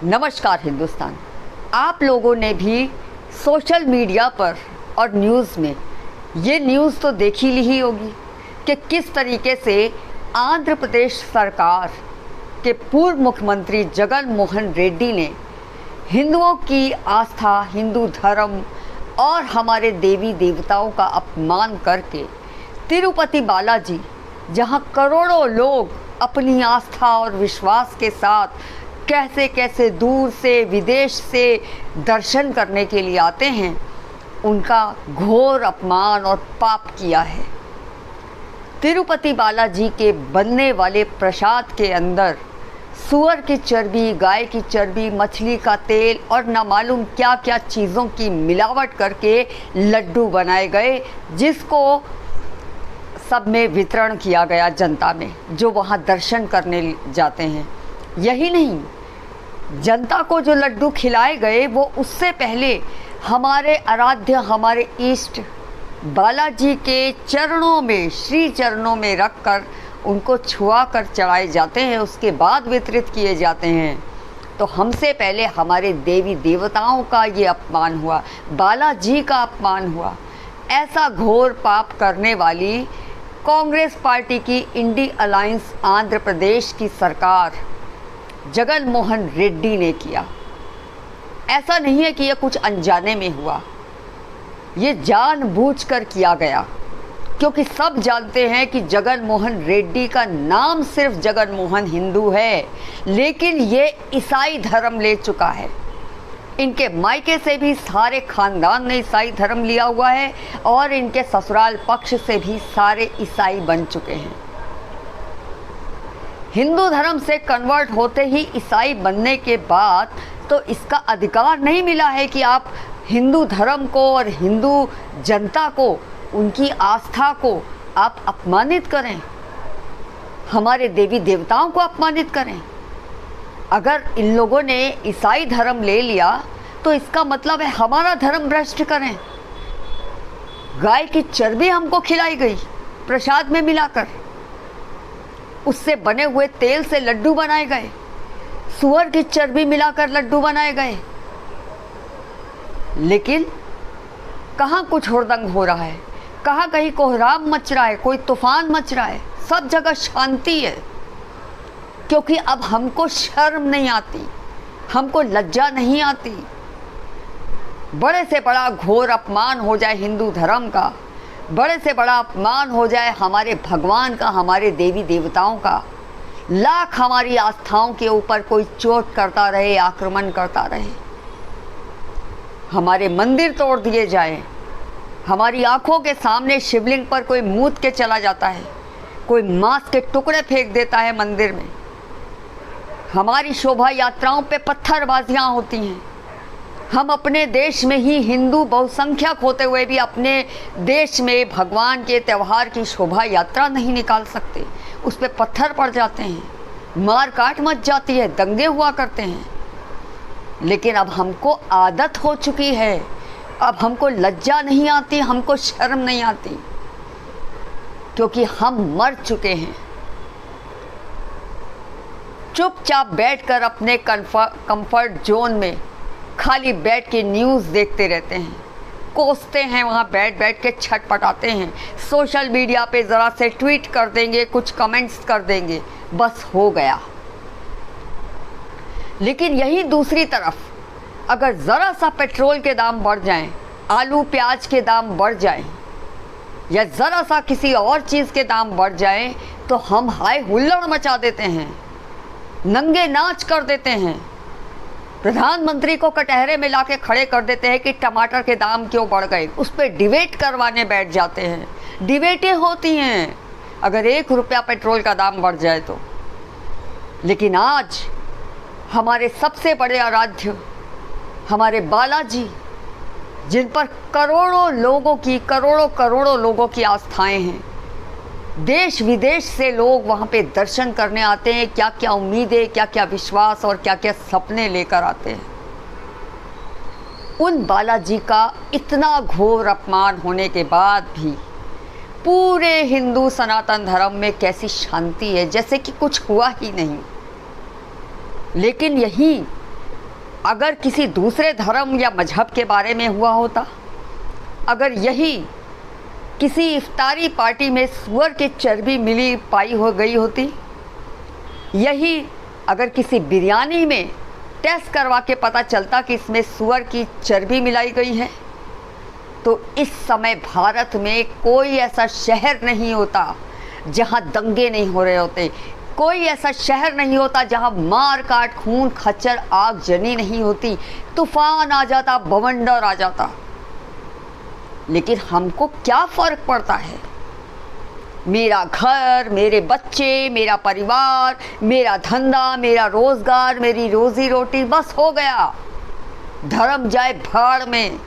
नमस्कार हिंदुस्तान। आप लोगों ने भी सोशल मीडिया पर और न्यूज़ में ये न्यूज़ तो देखी ली ही होगी कि किस तरीके से आंध्र प्रदेश सरकार के पूर्व मुख्यमंत्री जगन मोहन रेड्डी ने हिंदुओं की आस्था, हिंदू धर्म और हमारे देवी देवताओं का अपमान करके तिरुपति बालाजी, जहां करोड़ों लोग अपनी आस्था और विश्वास के साथ कैसे कैसे दूर से विदेश से दर्शन करने के लिए आते हैं, उनका घोर अपमान और पाप किया है। तिरुपति बालाजी के बनने वाले प्रसाद के अंदर सूअर की चर्बी, गाय की चर्बी, मछली का तेल और न मालूम क्या क्या चीज़ों की मिलावट करके लड्डू बनाए गए, जिसको सब में वितरण किया गया जनता में जो वहाँ दर्शन करने जाते हैं। यही नहीं, जनता को जो लड्डू खिलाए गए वो उससे पहले हमारे आराध्य, हमारे इष्ट बालाजी के चरणों में, श्री चरणों में रखकर उनको छुआ कर चढ़ाए जाते हैं, उसके बाद वितरित किए जाते हैं। तो हमसे पहले हमारे देवी देवताओं का ये अपमान हुआ, बालाजी का अपमान हुआ। ऐसा घोर पाप करने वाली कांग्रेस पार्टी की इंडी अलायंस आंध्र प्रदेश की सरकार जगन मोहन रेड्डी ने किया। ऐसा नहीं है कि यह कुछ अनजाने में हुआ, ये जानबूझकर किया गया, क्योंकि सब जानते हैं कि जगन मोहन रेड्डी का नाम सिर्फ जगन मोहन हिंदू है, लेकिन ये ईसाई धर्म ले चुका है। इनके मायके से भी सारे खानदान ने ईसाई धर्म लिया हुआ है और इनके ससुराल पक्ष से भी सारे ईसाई बन चुके हैं। हिंदू धर्म से कन्वर्ट होते ही ईसाई बनने के बाद तो इसका अधिकार नहीं मिला है कि आप हिंदू धर्म को और हिंदू जनता को, उनकी आस्था को आप अपमानित करें, हमारे देवी देवताओं को अपमानित करें। अगर इन लोगों ने ईसाई धर्म ले लिया तो इसका मतलब है हमारा धर्म भ्रष्ट करें। गाय की चर्बी हमको खिलाई गई प्रसाद में मिलाकर, उससे बने हुए तेल से लड्डू बनाए गए, सूअर की चर्बी मिलाकर लड्डू बनाए गए। लेकिन कहाँ कुछ हुड़दंग हो रहा है, कहाँ कहीं कोहराम मच रहा है, कोई तूफान मच रहा है, सब जगह शांति है। क्योंकि अब हमको शर्म नहीं आती, हमको लज्जा नहीं आती। बड़े से बड़ा घोर अपमान हो जाए हिंदू धर्म का, बड़े से बड़ा अपमान हो जाए हमारे भगवान का, हमारे देवी देवताओं का, लाख हमारी आस्थाओं के ऊपर कोई चोट करता रहे, आक्रमण करता रहे, हमारे मंदिर तोड़ दिए जाए, हमारी आंखों के सामने शिवलिंग पर कोई मूत के चला जाता है, कोई मांस के टुकड़े फेंक देता है मंदिर में, हमारी शोभा यात्राओं पे पत्थरबाजियां होती हैं। हम अपने देश में ही हिंदू बहुसंख्यक होते हुए भी अपने देश में भगवान के त्यौहार की शोभा यात्रा नहीं निकाल सकते, उस पर पत्थर पड़ जाते हैं, मार काट मच जाती है, दंगे हुआ करते हैं। लेकिन अब हमको आदत हो चुकी है, अब हमको लज्जा नहीं आती, हमको शर्म नहीं आती, क्योंकि हम मर चुके हैं। चुपचाप बैठकर अपने कंफर्ट जोन में खाली बैठ के न्यूज़ देखते रहते हैं, कोसते हैं, वहाँ बैठ बैठ के छटपटाते हैं, सोशल मीडिया पे ज़रा से ट्वीट कर देंगे, कुछ कमेंट्स कर देंगे, बस हो गया। लेकिन यही दूसरी तरफ अगर ज़रा सा पेट्रोल के दाम बढ़ जाएं, आलू प्याज के दाम बढ़ जाएं, या ज़रा सा किसी और चीज़ के दाम बढ़ जाएं, तो हम हाय हुल्लड़ मचा देते हैं, नंगे नाच कर देते हैं, प्रधानमंत्री को कटहरे में लाके खड़े कर देते हैं कि टमाटर के दाम क्यों बढ़ गए, उस पर डिबेट करवाने बैठ जाते हैं। डिबेटें होती हैं अगर 1 रुपया पेट्रोल का दाम बढ़ जाए तो। लेकिन आज हमारे सबसे बड़े आराध्य, हमारे बालाजी, जिन पर करोड़ों लोगों की आस्थाएं हैं, देश विदेश से लोग वहाँ पे दर्शन करने आते हैं, क्या क्या उम्मीदें, क्या क्या विश्वास और क्या क्या सपने लेकर आते हैं। उन बालाजी का इतना घोर अपमान होने के बाद भी पूरे हिंदू सनातन धर्म में कैसी शांति है, जैसे कि कुछ हुआ ही नहीं। लेकिन यही अगर किसी दूसरे धर्म या मजहब के बारे में हुआ होता, अगर यही किसी इफ्तारी पार्टी में सूअर की चर्बी मिली पाई हो गई होती, यही अगर किसी बिरयानी में टेस्ट करवा के पता चलता कि इसमें सूअर की चर्बी मिलाई गई है, तो इस समय भारत में कोई ऐसा शहर नहीं होता जहां दंगे नहीं हो रहे होते, कोई ऐसा शहर नहीं होता जहां मार काट खून खच्चर आगजनी नहीं होती, तूफान आ जाता, बवंडर आ जाता। लेकिन हमको क्या फ़र्क पड़ता है? मेरा घर, मेरे बच्चे, मेरा परिवार, मेरा धंधा, मेरा रोज़गार, मेरी रोज़ी रोटी, बस हो गया। धर्म जाए भाड़ में,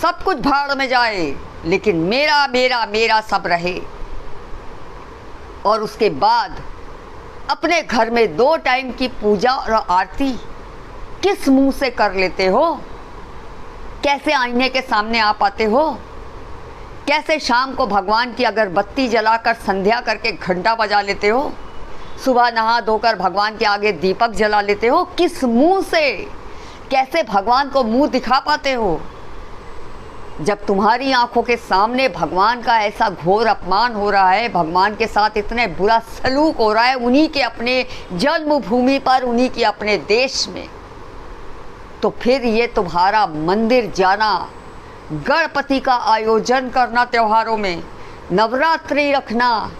सब कुछ भाड़ में जाए, लेकिन मेरा मेरा मेरा सब रहे। और उसके बाद अपने घर में 2 टाइम की पूजा और आरती किस मुंह से कर लेते हो? कैसे आईने के सामने आ पाते हो? कैसे शाम को भगवान की अगरबत्ती जलाकर संध्या करके घंटा बजा लेते हो? सुबह नहा धोकर भगवान के आगे दीपक जला लेते हो? किस मुंह से? कैसे भगवान को मुंह दिखा पाते हो? जब तुम्हारी आंखों के सामने भगवान का ऐसा घोर अपमान हो रहा है, भगवान के साथ इतने बुरा सलूक हो रहा है, उन्हीं के अपने जन्मभूमि पर, उन्हीं के अपने देश में, तो फिर ये तुम्हारा मंदिर जाना, गणपति का आयोजन करना, त्योहारों में नवरात्रि रखना,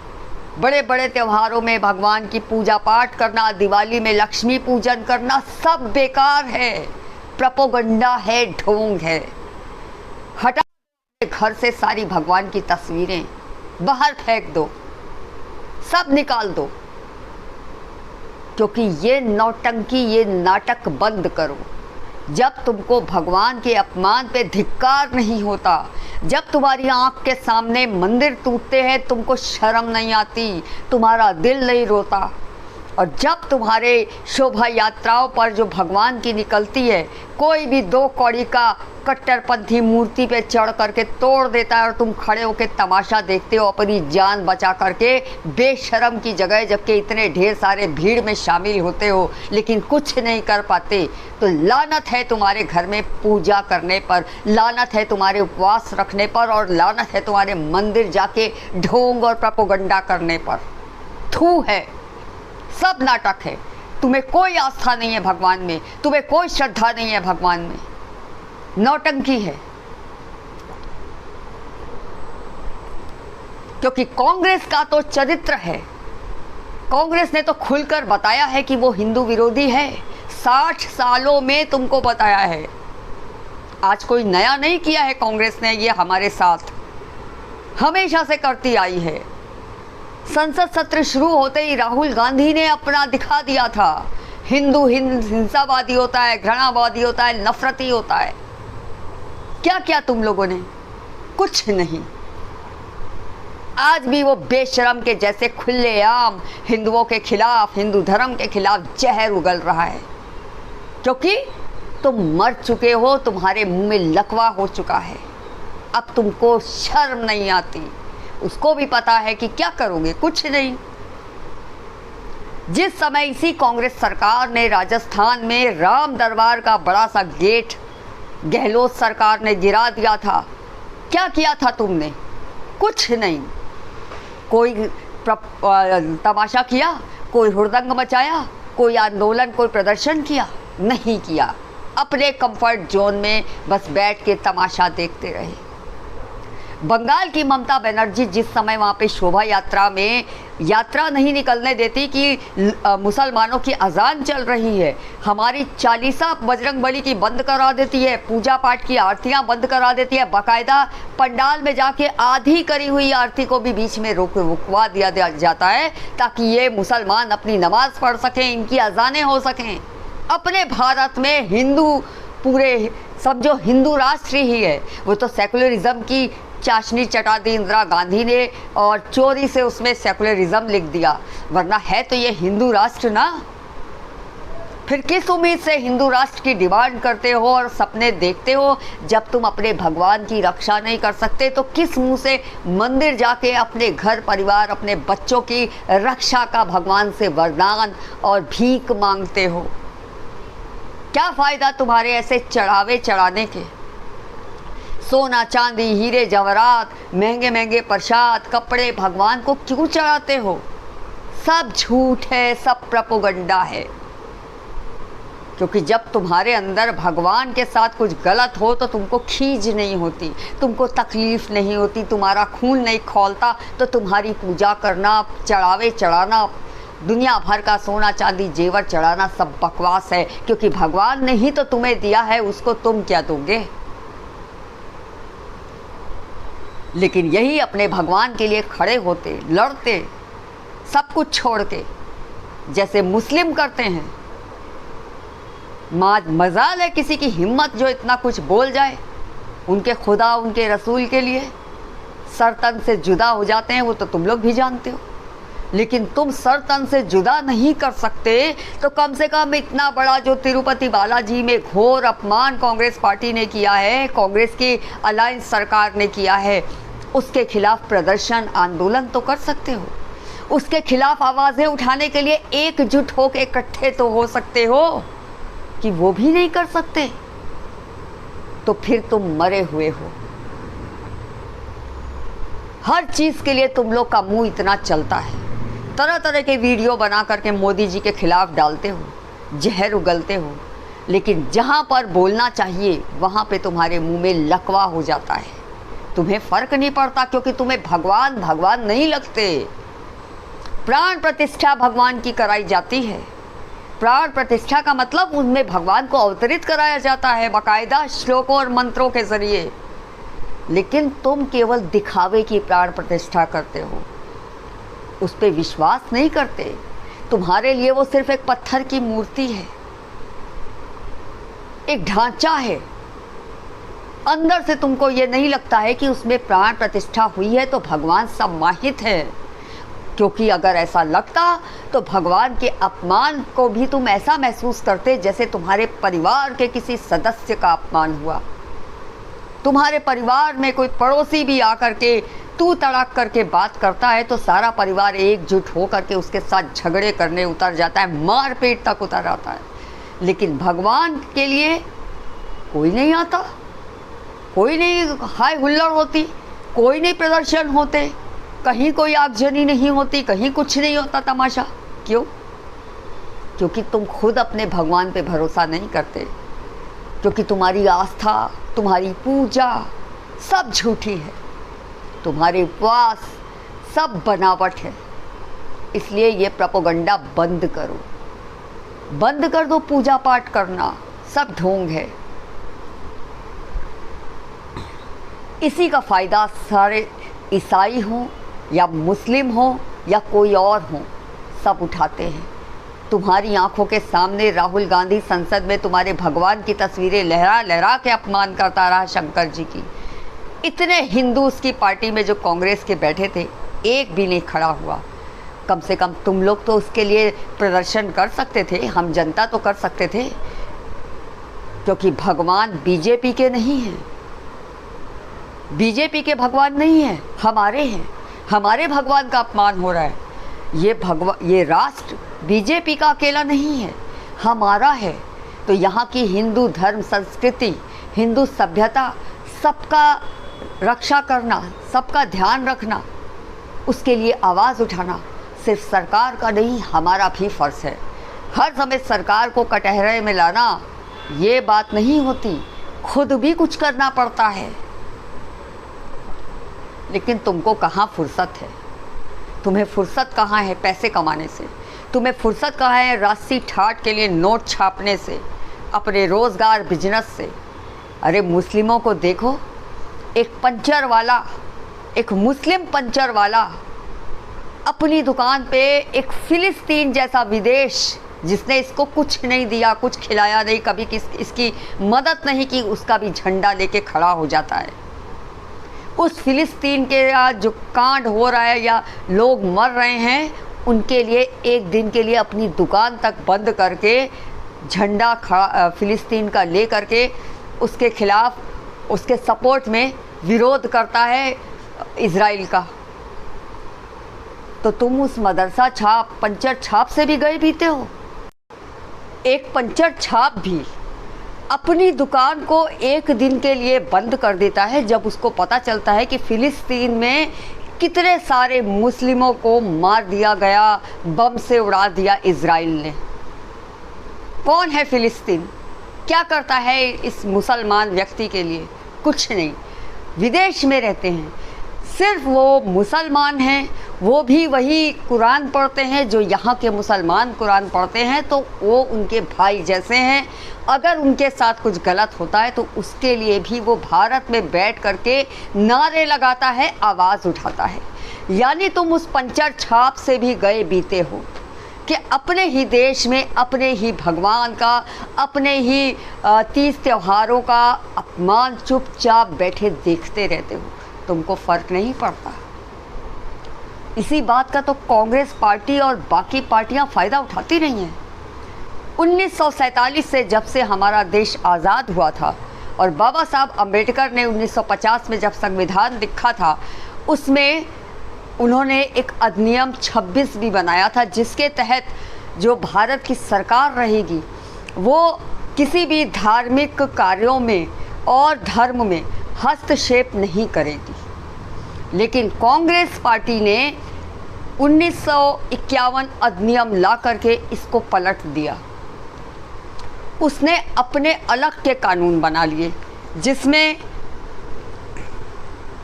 बड़े बड़े त्योहारों में भगवान की पूजा पाठ करना, दिवाली में लक्ष्मी पूजन करना, सब बेकार है, प्रोपेगेंडा है, ढोंग है। हटा घर से सारी भगवान की तस्वीरें, बाहर फेंक दो, सब निकाल दो, क्योंकि ये नौटंकी, ये नाटक बंद करो। जब तुमको भगवान के अपमान पे धिक्कार नहीं होता, जब तुम्हारी आंख के सामने मंदिर टूटते हैं, तुमको शर्म नहीं आती, तुम्हारा दिल नहीं रोता, और जब तुम्हारे शोभा यात्राओं पर जो भगवान की निकलती है, कोई भी 2 कौड़ी का कट्टरपंथी मूर्ति पे चढ़ करके तोड़ देता है और तुम खड़े होकर तमाशा देखते हो अपनी जान बचा करके, बेशर्म की जगह, जबकि इतने ढेर सारे भीड़ में शामिल होते हो लेकिन कुछ नहीं कर पाते, तो लानत है तुम्हारे घर में पूजा करने पर, लानत है तुम्हारे उपवास रखने पर, और लानत है तुम्हारे मंदिर जाके ढोंग और प्रोपेगेंडा करने पर। थू है, सब नाटक है। तुम्हें कोई आस्था नहीं है भगवान में, तुम्हें कोई श्रद्धा नहीं है भगवान में, नौटंकी है। क्योंकि कांग्रेस का तो चरित्र है, कांग्रेस ने तो खुलकर बताया है कि वो हिंदू विरोधी है। 60 सालों में तुमको बताया है, आज कोई नया नहीं किया है कांग्रेस ने, ये हमारे साथ हमेशा से करती आई है। संसद सत्र शुरू होते ही राहुल गांधी ने अपना दिखा दिया था, हिंदू हिंसावादी होता है, घृणावादी होता है, नफरती होता है। क्या किया तुम लोगों ने? कुछ नहीं। आज भी वो बेशरम के जैसे खुलेआम हिंदुओं के खिलाफ, हिंदू धर्म के खिलाफ जहर उगल रहा है, क्योंकि तुम मर चुके हो, तुम्हारे मुंह में लकवा हो चुका है। अब तुमको शर्म नहीं आती। उसको भी पता है कि क्या करोगे, कुछ नहीं। जिस समय इसी कांग्रेस सरकार ने राजस्थान में राम दरबार का बड़ा सा गेट गहलोत सरकार ने गिरा दिया था, क्या किया था तुमने? कुछ नहीं। कोई तमाशा किया, कोई हुड़दंग मचाया, कोई आंदोलन, कोई प्रदर्शन किया? नहीं किया। अपने कंफर्ट जोन में बस बैठ के तमाशा देखते रहे। बंगाल की ममता बनर्जी जिस समय वहाँ पे शोभा यात्रा में यात्रा नहीं निकलने देती कि मुसलमानों की अजान चल रही है, हमारी चालीसा बजरंगबली की बंद करा देती है, पूजा पाठ की आरतियाँ बंद करा देती है, बाकायदा पंडाल में जाके आधी करी हुई आरती को भी बीच में रुकवा दिया जाता है ताकि ये मुसलमान अपनी नमाज पढ़ सकें, इनकी अजानें हो सकें। अपने भारत में हिंदू पूरे समझो हिंदू राष्ट्र ही है, वो तो सेकुलरिज्म की चाशनी चटा दी इंदिरा गांधी ने और चोरी से उसमें सेकुलरिज्म लिख दिया, वरना है तो ये हिंदू राष्ट्र ना। फिर किस उम्मीद से हिंदू राष्ट्र की डिमांड करते हो और सपने देखते हो? जब तुम अपने भगवान की रक्षा नहीं कर सकते तो किस मुंह से मंदिर जाके अपने घर परिवार, अपने बच्चों की रक्षा का भगवान से वरदान और भीख मांगते हो? क्या फ़ायदा तुम्हारे ऐसे चढ़ावे चढ़ाने के? सोना चांदी हीरे जवाहरात महंगे महंगे प्रसाद कपड़े भगवान को क्यों चढ़ाते हो? सब झूठ है, सब प्रोपेगेंडा है। क्योंकि जब तुम्हारे अंदर भगवान के साथ कुछ गलत हो तो तुमको खीज नहीं होती, तुमको तकलीफ़ नहीं होती, तुम्हारा खून नहीं खौलता, तो तुम्हारी पूजा करना, चढ़ावे चढ़ाना, दुनिया भर का सोना चांदी जेवर चढ़ाना सब बकवास है। क्योंकि भगवान ने ही तो तुम्हें दिया है, उसको तुम क्या दोगे? लेकिन यही अपने भगवान के लिए खड़े होते, लड़ते, सब कुछ छोड़ के, जैसे मुस्लिम करते हैं। मजाल है किसी की हिम्मत जो इतना कुछ बोल जाए। उनके खुदा उनके रसूल के लिए सर तन से जुदा हो जाते हैं, वो तो तुम लोग भी जानते हो। लेकिन तुम सर तन से जुदा नहीं कर सकते तो कम से कम इतना बड़ा जो तिरुपति बालाजी में घोर अपमान कांग्रेस पार्टी ने किया है, कांग्रेस की अलायंस सरकार ने किया है, उसके खिलाफ प्रदर्शन आंदोलन तो कर सकते हो। उसके खिलाफ आवाज़ें उठाने के लिए एकजुट होकर इकट्ठे तो हो सकते हो, कि वो भी नहीं कर सकते तो फिर तुम मरे हुए हो। हर चीज़ के लिए तुम लोग का मुंह इतना चलता है, तरह तरह के वीडियो बना करके मोदी जी के खिलाफ डालते हो, जहर उगलते हो, लेकिन जहाँ पर बोलना चाहिए वहाँ पे तुम्हारे मुंह में लकवा हो जाता है। तुम्हें फ़र्क नहीं पड़ता क्योंकि तुम्हें भगवान भगवान नहीं लगते। प्राण प्रतिष्ठा भगवान की कराई जाती है। प्राण प्रतिष्ठा का मतलब उनमें भगवान को अवतरित कराया जाता है बाकायदा श्लोकों और मंत्रों के जरिए। लेकिन तुम केवल दिखावे की प्राण प्रतिष्ठा करते हो, उस पर विश्वास नहीं करते। तुम्हारे लिए वो सिर्फ एक पत्थर की मूर्ति है, एक ढांचा है। अंदर से तुमको ये नहीं लगता है कि उसमें प्राण प्रतिष्ठा हुई है तो भगवान सम्मानित है। क्योंकि अगर ऐसा लगता तो भगवान के अपमान को भी तुम ऐसा महसूस करते जैसे तुम्हारे परिवार के किसी सदस्य का अपमान हुआ। तुम्हारे परिवार में कोई पड़ोसी भी आकर के तू तड़ाक करके बात करता है तो सारा परिवार एकजुट हो करके उसके साथ झगड़े करने उतर जाता है, मारपीट तक उतर आता है। लेकिन भगवान के लिए कोई नहीं आता, कोई नहीं हाय हुल्लड़ होती, कोई नहीं प्रदर्शन होते, कहीं कोई आगजनी नहीं होती, कहीं कुछ नहीं होता तमाशा। क्यों? क्योंकि तुम खुद अपने भगवान पे भरोसा नहीं करते, क्योंकि तुम्हारी आस्था, तुम्हारी पूजा सब झूठी है, तुम्हारे उपवास सब बनावट है। इसलिए ये प्रोपेगेंडा बंद करो, बंद कर दो। पूजा पाठ करना सब ढोंग है। इसी का फ़ायदा सारे ईसाई हों या मुस्लिम हो या कोई और हो, सब उठाते हैं। तुम्हारी आंखों के सामने राहुल गांधी संसद में तुम्हारे भगवान की तस्वीरें लहरा लहरा के अपमान करता रहा, शंकर जी की। इतने हिंदू उसकी पार्टी में जो कांग्रेस के बैठे थे, एक भी नहीं खड़ा हुआ। कम से कम तुम लोग तो उसके लिए प्रदर्शन कर सकते थे, हम जनता तो कर सकते थे। क्योंकि भगवान बीजेपी के नहीं हैं, बीजेपी के भगवान नहीं हैं, हमारे हैं। हमारे भगवान का अपमान हो रहा है। ये राष्ट्र बीजेपी का अकेला नहीं है, हमारा है। तो यहाँ की हिंदू धर्म संस्कृति, हिंदू सभ्यता, सबका रक्षा करना, सबका ध्यान रखना, उसके लिए आवाज़ उठाना सिर्फ सरकार का नहीं, हमारा भी फ़र्ज़ है। हर समय सरकार को कटहरे में लाना ये बात नहीं होती, खुद भी कुछ करना पड़ता है। लेकिन तुमको कहाँ फुर्सत है? तुम्हें फुर्सत कहाँ है पैसे कमाने से? तुम्हें फुर्सत कहाँ है राशि ठाट के लिए नोट छापने से, अपने रोज़गार बिजनेस से? अरे मुस्लिमों को देखो, एक पंचर वाला, एक मुस्लिम पंचर वाला अपनी दुकान पे एक फ़िलिस्तीन जैसा विदेश जिसने इसको कुछ नहीं दिया, कुछ खिलाया नहीं, कभी इसकी मदद नहीं की, उसका भी झंडा लेके खड़ा हो जाता है। उस फ़िलिस्तीन के जो कांड हो रहा है या लोग मर रहे हैं, उनके लिए एक दिन के लिए अपनी दुकान तक बंद करके झंडा खड़ा फ़िलिस्तीन का ले करके उसके खिलाफ, उसके सपोर्ट में विरोध करता है इज़राइल का। तो तुम उस मदरसा छाप, पंचर छाप से भी गए पीते हो। एक पंचर छाप भी अपनी दुकान को एक दिन के लिए बंद कर देता है जब उसको पता चलता है कि फ़िलिस्तीन में कितने सारे मुस्लिमों को मार दिया गया, बम से उड़ा दिया इजराइल ने। कौन है फ़िलिस्तीन? क्या करता है इस मुसलमान व्यक्ति के लिए? कुछ नहीं। विदेश में रहते हैं, सिर्फ वो मुसलमान हैं, वो भी वही कुरान पढ़ते हैं जो यहाँ के मुसलमान कुरान पढ़ते हैं, तो वो उनके भाई जैसे हैं। अगर उनके साथ कुछ गलत होता है तो उसके लिए भी वो भारत में बैठ करके नारे लगाता है, आवाज़ उठाता है। यानी तुम उस पंचर छाप से भी गए बीते हो कि अपने ही देश में अपने ही भगवान का, अपने ही तीज त्योहारों का अपमान चुपचाप बैठे देखते रहते हो, तुमको फ़र्क नहीं पड़ता। इसी बात का तो कांग्रेस पार्टी और बाकी पार्टियां फ़ायदा उठाती रही हैं। 1947 से जब से हमारा देश आज़ाद हुआ था और बाबा साहब अम्बेडकर ने 1950 में जब संविधान लिखा था, उसमें उन्होंने एक अधिनियम 26 भी बनाया था, जिसके तहत जो भारत की सरकार रहेगी वो किसी भी धार्मिक कार्यों में और धर्म में हस्तक्षेप नहीं करेगी। लेकिन कांग्रेस पार्टी ने 1951 अधिनियम ला करके इसको पलट दिया। उसने अपने अलग के कानून बना लिए, जिसमें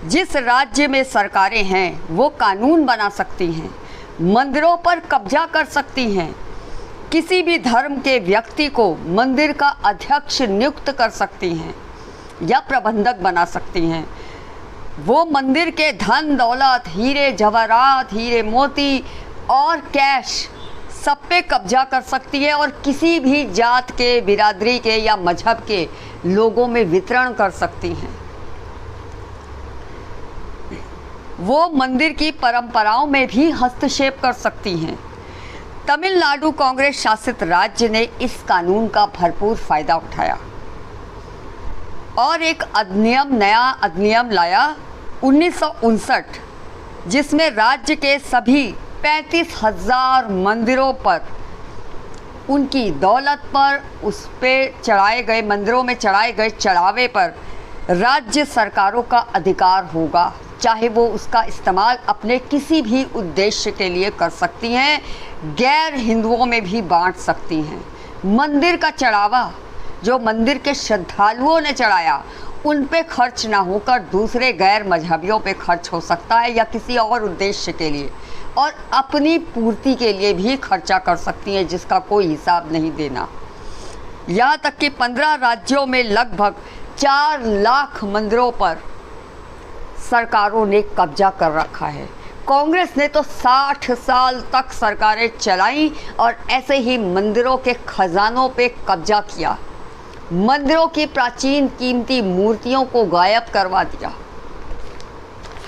जिस राज्य में सरकारें हैं वो कानून बना सकती हैं, मंदिरों पर कब्जा कर सकती हैं, किसी भी धर्म के व्यक्ति को मंदिर का अध्यक्ष नियुक्त कर सकती हैं या प्रबंधक बना सकती हैं। वो मंदिर के धन दौलत, हीरे जवाहरात, हीरे मोती और कैश सब पे कब्जा कर सकती है और किसी भी जात के, बिरादरी के या मजहब के लोगों में वितरण कर सकती हैं। वो मंदिर की परंपराओं में भी हस्तक्षेप कर सकती हैं। तमिलनाडु कांग्रेस शासित राज्य ने इस कानून का भरपूर फ़ायदा उठाया और एक नया अधिनियम लाया 1959, जिसमें राज्य के सभी 35,000 मंदिरों पर, उनकी दौलत पर, उस पे चढ़ाए गए मंदिरों में चढ़ाए गए चढ़ावे पर राज्य सरकारों का अधिकार होगा, चाहे वो उसका इस्तेमाल अपने किसी भी उद्देश्य के लिए कर सकती हैं, गैर हिंदुओं में भी बांट सकती हैं। मंदिर का चढ़ावा जो मंदिर के श्रद्धालुओं ने चढ़ाया उन पे खर्च ना होकर दूसरे गैर मजहबियों पे खर्च हो सकता है या किसी और उद्देश्य के लिए, और अपनी पूर्ति के लिए भी खर्चा कर सकती हैं जिसका कोई हिसाब नहीं देना। यहाँ तक कि 15 राज्यों में लगभग 4 लाख मंदिरों पर सरकारों ने कब्जा कर रखा है। कांग्रेस ने तो 60 साल तक सरकारें चलाई और ऐसे ही मंदिरों के खजानों पे कब्जा किया, मंदिरों की प्राचीन कीमती मूर्तियों को गायब करवा दिया।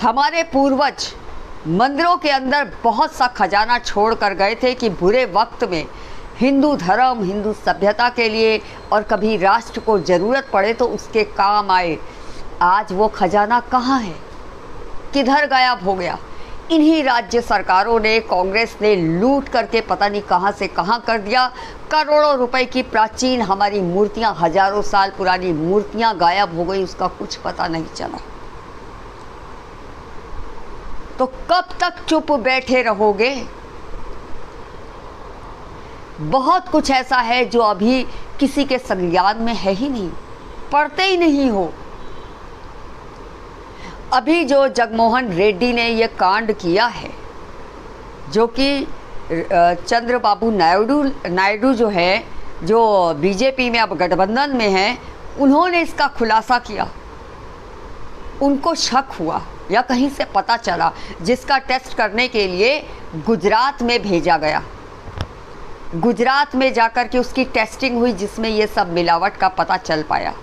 हमारे पूर्वज मंदिरों के अंदर बहुत सा खजाना छोड़ कर गए थे कि बुरे वक्त में हिंदू धर्म, हिंदू सभ्यता के लिए और कभी राष्ट्र को ज़रूरत पड़े तो उसके काम आए। आज वो खजाना कहाँ है, किधर गायब हो गया? इन्हीं राज्य सरकारों ने, कांग्रेस ने लूट करके पता नहीं कहाँ से कहाँ कर दिया। करोड़ों रुपए की प्राचीन हमारी मूर्तियाँ, हजारों साल पुरानी मूर्तियाँ गायब हो गई, उसका कुछ पता नहीं चला। तो कब तक चुप बैठे रहोगे? बहुत कुछ ऐसा है जो अभी किसी के संज्ञान में है ही नहीं, पढ़ते ही नहीं हो। अभी जो जगमोहन रेड्डी ने ये कांड किया है, जो कि चंद्रबाबू नायडू जो है, जो बीजेपी में अब गठबंधन में हैं, उन्होंने इसका खुलासा किया। उनको शक हुआ या कहीं से पता चला, जिसका टेस्ट करने के लिए गुजरात में भेजा गया। गुजरात में जाकर के उसकी टेस्टिंग हुई, जिसमें ये सब मिलावट का पता चल पाया।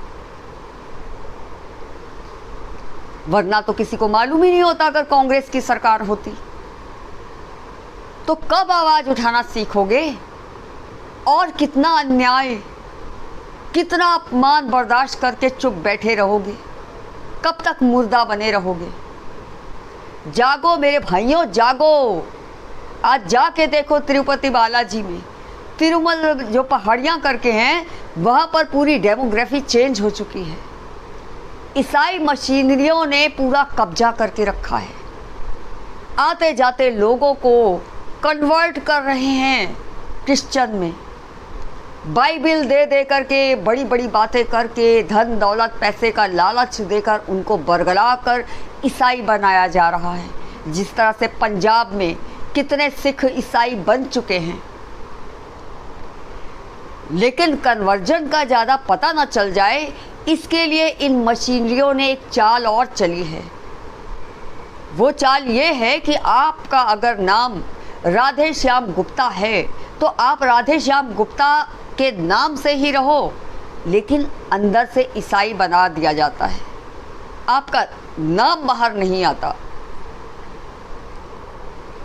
वरना तो किसी को मालूम ही नहीं होता अगर कांग्रेस की सरकार होती। तो कब आवाज उठाना सीखोगे? और कितना अन्याय, कितना अपमान बर्दाश्त करके चुप बैठे रहोगे? कब तक मुर्दा बने रहोगे? जागो मेरे भाइयों, जागो। आज जाके देखो तिरुपति बालाजी में तिरुमल जो पहाड़ियाँ करके हैं वहाँ पर पूरी डेमोग्राफी चेंज हो चुकी है। ईसाई मशीनरियों ने पूरा कब्जा करके रखा है। आते जाते लोगों को कन्वर्ट कर रहे हैं क्रिश्चियन में, बाइबिल दे दे करके, बड़ी बड़ी बातें करके, धन दौलत पैसे का लालच देकर उनको बरगला कर ईसाई बनाया जा रहा है। जिस तरह से पंजाब में कितने सिख ईसाई बन चुके हैं। लेकिन कन्वर्जन का ज़्यादा पता ना चल जाए, इसके लिए इन मशीनरियों ने एक चाल और चली है। वो चाल ये है कि आपका अगर नाम राधे श्याम गुप्ता है तो आप राधे श्याम गुप्ता के नाम से ही रहो, लेकिन अंदर से ईसाई बना दिया जाता है, आपका नाम बाहर नहीं आता,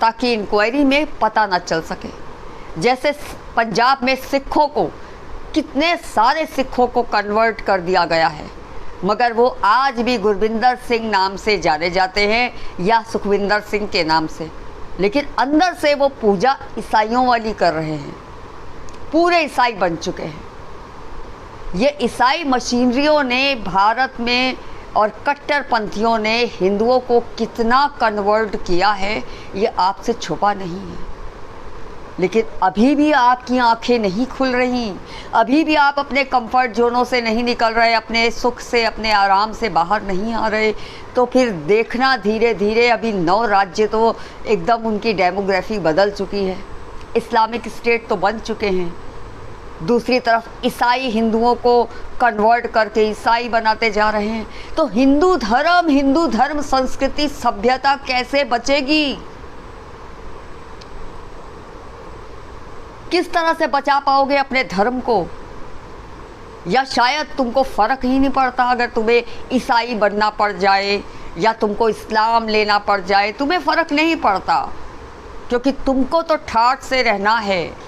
ताकि इंक्वायरी में पता ना चल सके। जैसे पंजाब में सिखों को, कितने सारे सिखों को कन्वर्ट कर दिया गया है, मगर वो आज भी गुरविंदर सिंह नाम से जाने जाते हैं या सुखविंदर सिंह के नाम से, लेकिन अंदर से वो पूजा ईसाइयों वाली कर रहे हैं, पूरे ईसाई बन चुके हैं। ये ईसाई मशीनरियों ने भारत में और कट्टरपंथियों ने हिंदुओं को कितना कन्वर्ट किया है, ये आपसे छुपा नहीं है। लेकिन अभी भी आपकी आंखें नहीं खुल रही, अभी भी आप अपने कंफर्ट जोनों से नहीं निकल रहे, अपने सुख से, अपने आराम से बाहर नहीं आ रहे, तो फिर देखना धीरे धीरे अभी 9 राज्य तो एकदम उनकी डेमोग्राफी बदल चुकी है, इस्लामिक स्टेट तो बन चुके हैं। दूसरी तरफ ईसाई हिंदुओं को कन्वर्ट करके ईसाई बनाते जा रहे हैं। तो हिंदू धर्म संस्कृति सभ्यता कैसे बचेगी? किस तरह से बचा पाओगे अपने धर्म को? या शायद तुमको फ़र्क ही नहीं पड़ता, अगर तुम्हें ईसाई बनना पड़ जाए या तुमको इस्लाम लेना पड़ जाए, तुम्हें फ़र्क नहीं पड़ता, क्योंकि तुमको तो ठाठ से रहना है,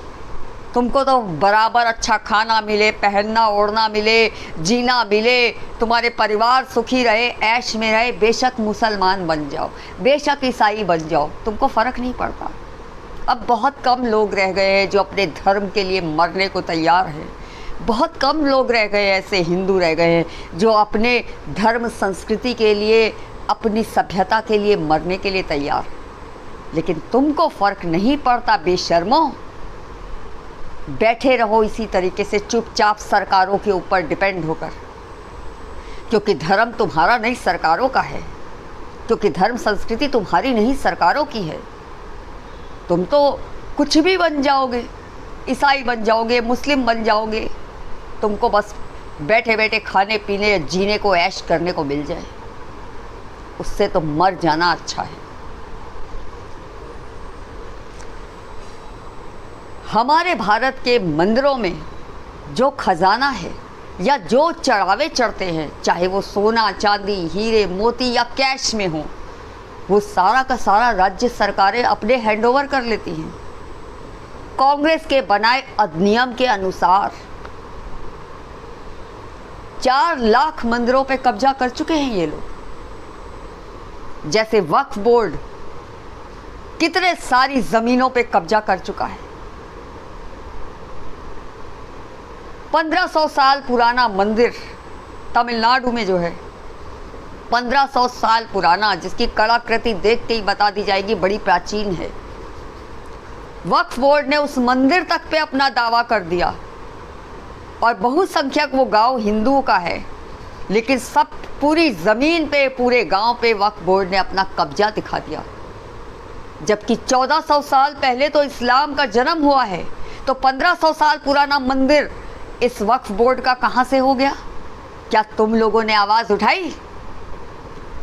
तुमको तो बराबर अच्छा खाना मिले, पहनना ओढ़ना मिले, जीना मिले, तुम्हारे परिवार सुखी रहे, ऐश में रहे। बेशक मुसलमान बन जाओ, बेशक ईसाई बन जाओ, तुमको फ़र्क नहीं पड़ता। अब बहुत कम लोग रह गए हैं जो अपने धर्म के लिए मरने को तैयार हैं। बहुत कम लोग रह गए, ऐसे हिंदू रह गए हैं जो अपने धर्म संस्कृति के लिए, अपनी सभ्यता के लिए मरने के लिए तैयार। लेकिन तुमको फ़र्क नहीं पड़ता बेशर्मो, बैठे रहो इसी तरीके से चुपचाप सरकारों के ऊपर डिपेंड होकर, क्योंकि धर्म तुम्हारा नहीं सरकारों का है, क्योंकि धर्म संस्कृति तुम्हारी नहीं सरकारों की है। तुम तो कुछ भी बन जाओगे, ईसाई बन जाओगे, मुस्लिम बन जाओगे, तुमको बस बैठे बैठे खाने पीने या जीने को, ऐश करने को मिल जाए, उससे तो मर जाना अच्छा है। हमारे भारत के मंदिरों में जो खजाना है या जो चढ़ावे चढ़ते हैं, चाहे वो सोना चांदी हीरे मोती या कैश में हो, वो सारा का सारा राज्य सरकारें अपने हैंडओवर कर लेती हैं। कांग्रेस के बनाए अधिनियम के अनुसार 4 लाख मंदिरों पे कब्जा कर चुके हैं ये लोग। जैसे वक्फ बोर्ड कितने सारी जमीनों पे कब्जा कर चुका है। 1500 साल पुराना मंदिर तमिलनाडु में जो है, 1500 साल पुराना, जिसकी कलाकृति देख के ही बता दी जाएगी बड़ी प्राचीन है। वक्फ बोर्ड ने उस मंदिर तक पे अपना दावा कर दिया, और बहुसंख्यक वो गांव हिंदुओं का है, लेकिन सब पूरी ज़मीन पे, पूरे गांव पे वक्फ बोर्ड ने अपना कब्जा दिखा दिया। जबकि 1400 साल पहले तो इस्लाम का जन्म हुआ है, तो 1500 साल पुराना मंदिर इस वक्फ बोर्ड का कहाँ से हो गया? क्या तुम लोगों ने आवाज़ उठाई?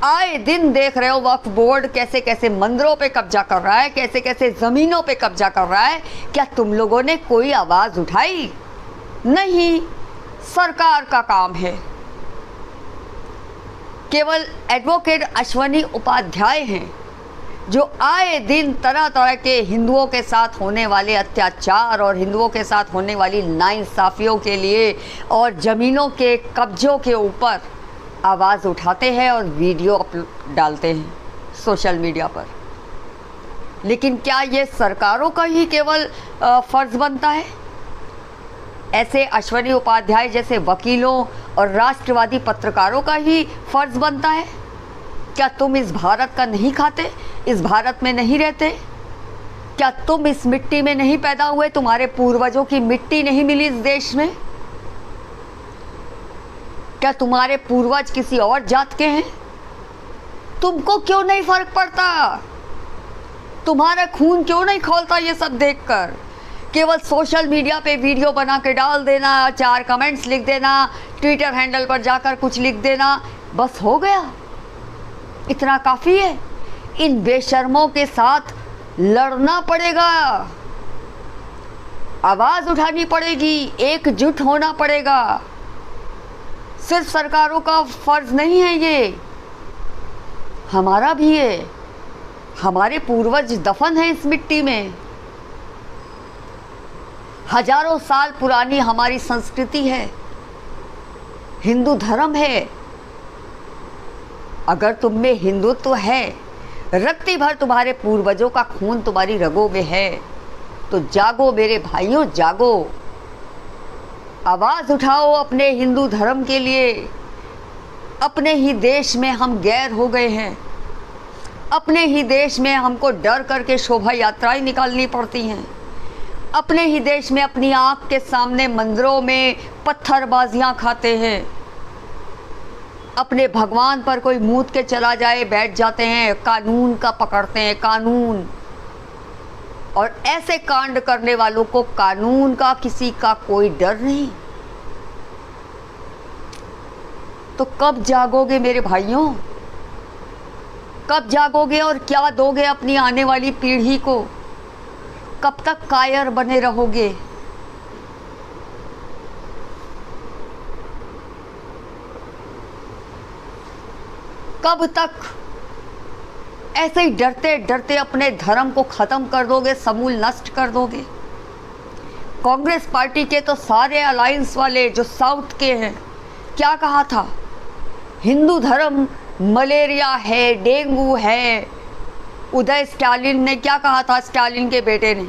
आए दिन देख रहे हो वक्फ बोर्ड कैसे कैसे मंदिरों पे कब्जा कर रहा है, कैसे कैसे ज़मीनों पे कब्जा कर रहा है। क्या तुम लोगों ने कोई आवाज़ उठाई? नहीं, सरकार का काम है। केवल एडवोकेट अश्वनी उपाध्याय हैं जो आए दिन तरह तरह के हिंदुओं के साथ होने वाले अत्याचार और हिंदुओं के साथ होने वाली नाइंसाफ़ियों के लिए और ज़मीनों के कब्जों के ऊपर आवाज़ उठाते हैं और वीडियो अपलोड डालते हैं सोशल मीडिया पर। लेकिन क्या ये सरकारों का ही केवल फ़र्ज़ बनता है? ऐसे अश्वनी उपाध्याय जैसे वकीलों और राष्ट्रवादी पत्रकारों का ही फर्ज बनता है? क्या तुम इस भारत का नहीं खाते, इस भारत में नहीं रहते? क्या तुम इस मिट्टी में नहीं पैदा हुए? तुम्हारे पूर्वजों की मिट्टी नहीं मिली इस देश में? क्या तुम्हारे पूर्वज किसी और जात के हैं? तुमको क्यों नहीं फर्क पड़ता? तुम्हारा खून क्यों नहीं खौलता ये सब देखकर? केवल सोशल मीडिया पे वीडियो बना के डाल देना, 4 कमेंट्स लिख देना, ट्विटर हैंडल पर जाकर कुछ लिख देना, बस हो गया, इतना काफ़ी है। इन बेशर्मों के साथ लड़ना पड़ेगा, आवाज़ उठानी पड़ेगी, एकजुट होना पड़ेगा। सिर्फ सरकारों का फर्ज नहीं है ये, हमारा भी है। हमारे पूर्वज दफन है इस मिट्टी में। हजारों साल पुरानी हमारी संस्कृति है, हिंदू धर्म है। अगर तुम में हिंदुत्व है, रक्ति भर तुम्हारे पूर्वजों का खून तुम्हारी रगों में है, तो जागो मेरे भाइयों, जागो, आवाज़ उठाओ अपने हिंदू धर्म के लिए। अपने ही देश में हम गैर हो गए हैं, अपने ही देश में हमको डर करके शोभा यात्राएं निकालनी पड़ती हैं, अपने ही देश में अपनी आँख के सामने मंदिरों में पत्थरबाजियाँ खाते हैं, अपने भगवान पर कोई मूत के चला जाए बैठ जाते हैं, कानून का पकड़ते हैं, कानून। और ऐसे कांड करने वालों को कानून का किसी का कोई डर नहीं। तो कब जागोगे मेरे भाइयों? कब जागोगे और क्या दोगे अपनी आने वाली पीढ़ी को? कब तक कायर बने रहोगे? कब तक ऐसे ही डरते डरते अपने धर्म को ख़त्म कर दोगे, समूल नष्ट कर दोगे? कांग्रेस पार्टी के तो सारे अलायंस वाले जो साउथ के हैं, क्या कहा था? हिंदू धर्म मलेरिया है, डेंगू है। उदय स्टालिन ने क्या कहा था, स्टालिन के बेटे ने,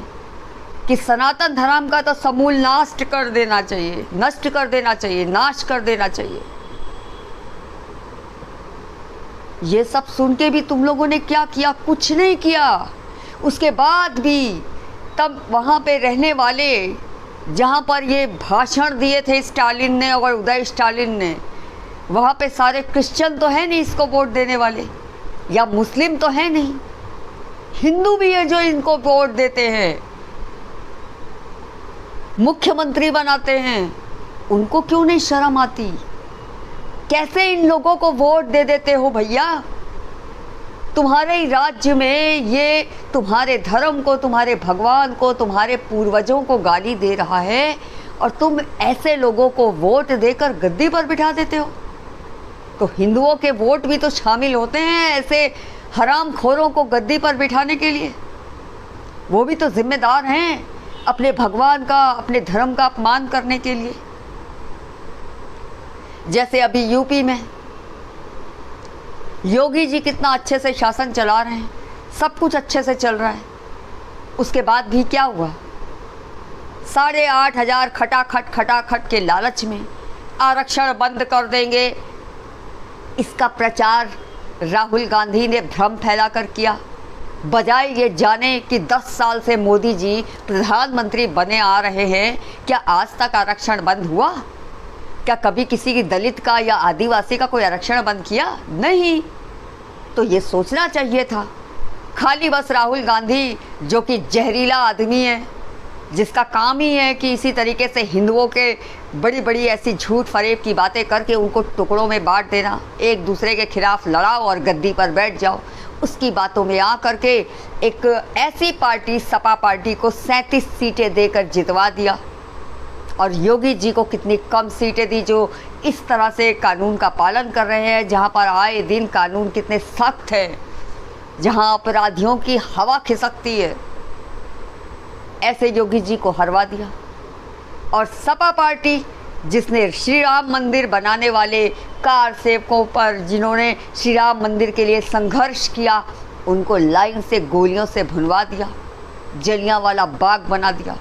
कि सनातन धर्म का तो समूल नष्ट कर देना चाहिए, नष्ट कर देना चाहिए, नाश कर देना चाहिए। ये सब सुन के भी तुम लोगों ने क्या किया? कुछ नहीं किया। उसके बाद भी तब वहाँ पे रहने वाले, जहाँ पर ये भाषण दिए थे स्टालिन ने और उदय स्टालिन ने, वहाँ पे सारे क्रिश्चियन तो है नहीं इसको वोट देने वाले, या मुस्लिम तो है नहीं, हिंदू भी है जो इनको वोट देते हैं, मुख्यमंत्री बनाते हैं। उनको क्यों नहीं शर्म आती? कैसे इन लोगों को वोट दे देते हो भैया? तुम्हारे ही राज्य में ये तुम्हारे धर्म को, तुम्हारे भगवान को, तुम्हारे पूर्वजों को गाली दे रहा है, और तुम ऐसे लोगों को वोट देकर गद्दी पर बिठा देते हो। तो हिंदुओं के वोट भी तो शामिल होते हैं ऐसे हरामखोरों को गद्दी पर बिठाने के लिए। वो भी तो जिम्मेदार हैं अपने भगवान का, अपने धर्म का अपमान करने के लिए। जैसे अभी यूपी में योगी जी कितना अच्छे से शासन चला रहे हैं, सब कुछ अच्छे से चल रहा है। उसके बाद भी क्या हुआ? 8,500 खटाखट के लालच में आरक्षण बंद कर देंगे, इसका प्रचार राहुल गांधी ने भ्रम फैलाकर किया। बजाय ये जाने कि 10 साल से मोदी जी प्रधानमंत्री बने आ रहे हैं, क्या आज तक आरक्षण बंद हुआ? क्या कभी किसी की दलित का या आदिवासी का कोई आरक्षण बंद किया? नहीं। तो ये सोचना चाहिए था। खाली बस राहुल गांधी, जो कि जहरीला आदमी है, जिसका काम ही है कि इसी तरीके से हिंदुओं के बड़ी बड़ी ऐसी झूठ फरेब की बातें करके उनको टुकड़ों में बांट देना, एक दूसरे के खिलाफ लड़ाओ और गद्दी पर बैठ जाओ। उसकी बातों में आ करके एक ऐसी पार्टी, सपा पार्टी को 37 सीटें देकर जितवा दिया। और योगी जी को कितनी कम सीटें दी, जो इस तरह से कानून का पालन कर रहे हैं, जहां पर आए दिन कानून कितने सख्त है, जहां अपराधियों की हवा खिसकती है। ऐसे योगी जी को हरवा दिया। और सपा पार्टी, जिसने श्री राम मंदिर बनाने वाले कार सेवकों पर, जिन्होंने श्री राम मंदिर के लिए संघर्ष किया, उनको लाइन से गोलियों से भुनवा दिया, जलियांवाला बाग बना दिया।